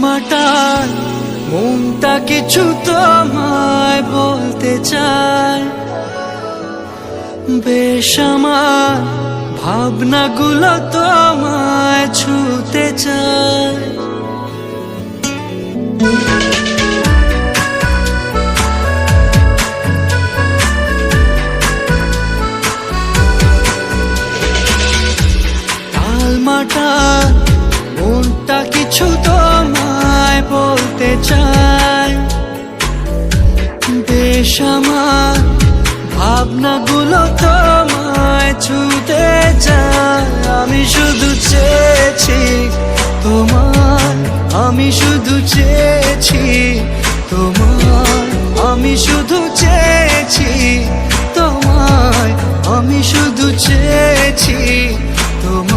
টালমাটাল মনটা কিছু তোমায় বলতে চায়, বেশ আমার ভাবনাগুলো তোমায় ছুতে চায়। টালমাটাল মনটা কিছু তোমায় বলতে চায়, বেশ আমার ভাবনাগুলো তোমায় ছুতে যায়। আমি শুধু চেয়েছি তোমার, আমি শুধু চেয়েছি তোমার, আমি শুধু চেয়েছি তোমায়, আমি শুধু চেয়েছি তোমার।